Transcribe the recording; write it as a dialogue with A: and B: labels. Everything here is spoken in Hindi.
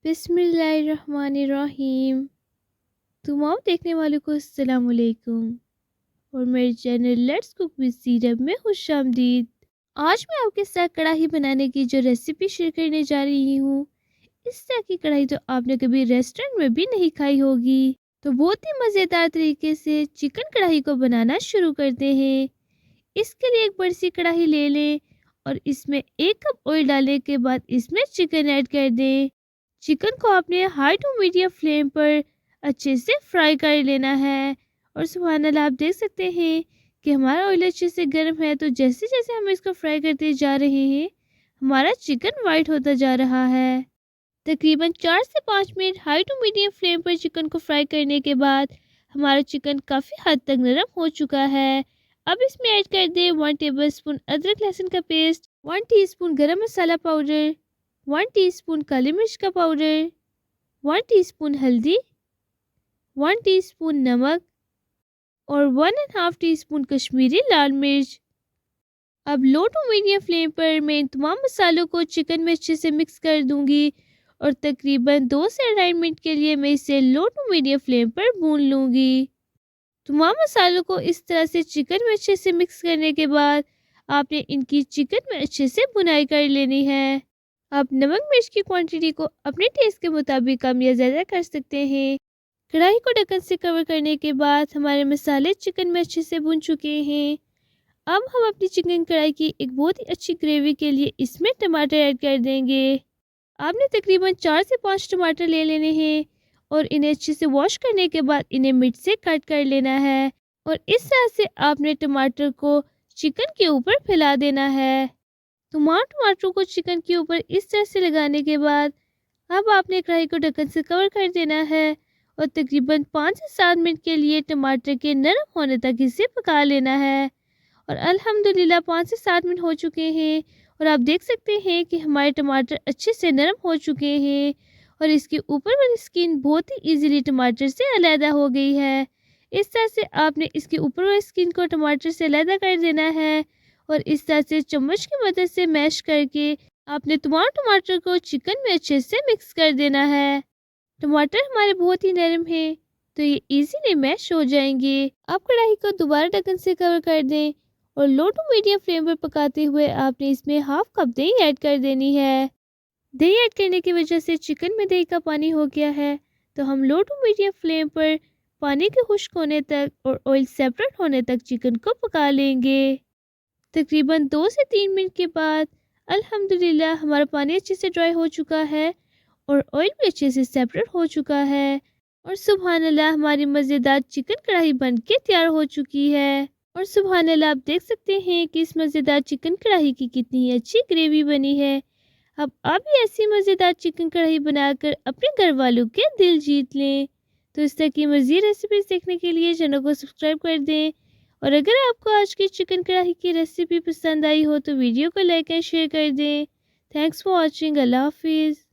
A: बिस्मिल्लाहिर्रहमानिर्रहीम। तमाम देखने वालों को अस्सलाम वालेकुम और मेरे चैनल लेट्स कुक विद सीरत में खुशामदीद। आज मैं आपके साथ कढ़ाई बनाने की जो रेसिपी शेयर करने जा रही हूँ, इस तरह की कढ़ाई तो आपने कभी रेस्टोरेंट में भी नहीं खाई होगी। तो बहुत ही मज़ेदार तरीके से चिकन कढ़ाई को बनाना शुरू करते हैं। इसके लिए एक बड़ी सी कढ़ाई ले लें और इसमें 1 कप ऑयल डालने के बाद इसमें चिकन ऐड कर दें। चिकन को आपने हाई टू मीडियम फ्लेम पर अच्छे से फ्राई कर लेना है। और सुबहान अल्लाह, आप देख सकते हैं कि हमारा ऑयल अच्छे से गर्म है। तो जैसे जैसे हम इसको फ्राई करते जा रहे हैं, हमारा चिकन वाइट होता जा रहा है। तकरीबन 4 से 5 minute high to medium flame पर चिकन को फ्राई करने के बाद हमारा चिकन काफ़ी हद तक नरम हो चुका है। अब इसमें ऐड कर दें 1 टेबलस्पून अदरक लहसुन का पेस्ट, 1 टीस्पून गरम मसाला पाउडर, 1 टीस्पून काली मिर्च का पाउडर, 1 टीस्पून हल्दी, 1 टीस्पून नमक और 1.5 टीस्पून कश्मीरी लाल मिर्च। अब लो टू मीडियम फ्लेम पर मैं इन तमाम मसालों को चिकन में अच्छे से मिक्स कर दूंगी और तकरीबन 2 से 2.5 मिनट के लिए मैं इसे लो टू मीडियम फ्लेम पर भून लूंगी। तमाम मसालों को इस तरह से चिकन में अच्छे से मिक्स करने के बाद आपने इनकी चिकन में अच्छे से भुनाई कर लेनी है। आप नमक मिर्च की क्वांटिटी को अपने टेस्ट के मुताबिक कम या ज़्यादा कर सकते हैं। कढ़ाई को ढक्कन से कवर करने के बाद हमारे मसाले चिकन में अच्छे से भुन चुके हैं। अब हम अपनी चिकन कढ़ाई की एक बहुत ही अच्छी ग्रेवी के लिए इसमें टमाटर ऐड कर देंगे। आपने तकरीबन 4 से 5 टमाटर ले लेने हैं और इन्हें अच्छे से वॉश करने के बाद इन्हें मिड से कट कर लेना है। और इस तरह से आपने टमाटर को चिकन के ऊपर फैला देना है। टमाटर को चिकन के ऊपर इस तरह से लगाने के बाद अब आपने कढ़ाई को ढक्कन से कवर कर देना है और तकरीबन 5 से 7 मिनट के लिए टमाटर के नरम होने तक इसे पका लेना है। और अल्हम्दुलिल्लाह 5 से 7 मिनट हो चुके हैं और आप देख सकते हैं कि हमारे टमाटर अच्छे से नरम हो चुके हैं और इसके ऊपर वाली स्किन बहुत ही इजीली टमाटर से अलग हो गई है। इस तरह से आपने इसके ऊपर वाली स्किन को टमाटर से अलग कर देना है और इस तरह से चम्मच की मदद से मैश करके आपने तमाम टमाटर को चिकन में अच्छे से मिक्स कर देना है। टमाटर हमारे बहुत ही नरम हैं तो ये इजीली मैश हो जाएंगे। आप कढ़ाई को दोबारा ढक्कन से कवर कर दें और लो टू मीडियम फ्लेम पर पकाते हुए आपने इसमें हाफ कप दही ऐड कर देनी है। दही ऐड करने की वजह से चिकन में दही का पानी हो गया है, तो हम लो टू मीडियम फ्लेम पर पानी के खुश्क होने तक और ऑयल सेपरेट होने तक चिकन को पका लेंगे। तकरीबन 2 से 3 मिनट के बाद अल्हम्दुलिल्लाह हमारा पानी अच्छे से ड्राई हो चुका है और ऑयल भी अच्छे से सेपरेट हो चुका है और सुभान अल्लाह हमारी मज़ेदार चिकन कढ़ाई बन के तैयार हो चुकी है। और सुभान अल्लाह, आप देख सकते हैं कि इस मज़ेदार चिकन कढ़ाई की कितनी अच्छी ग्रेवी बनी है। अब आप भी ऐसी मज़ेदार चिकन कढ़ाई बनाकर अपने घर वालों के दिल जीत लें। तो इस तरह की मज़ीद रेसिपीज़ देखने के लिए चैनल को सब्सक्राइब कर दें और अगर आपको आज की चिकन कढ़ाई की रेसिपी पसंद आई हो तो वीडियो को लाइक एंड शेयर कर दें। Thanks for watching. अल्लाह हाफिज़।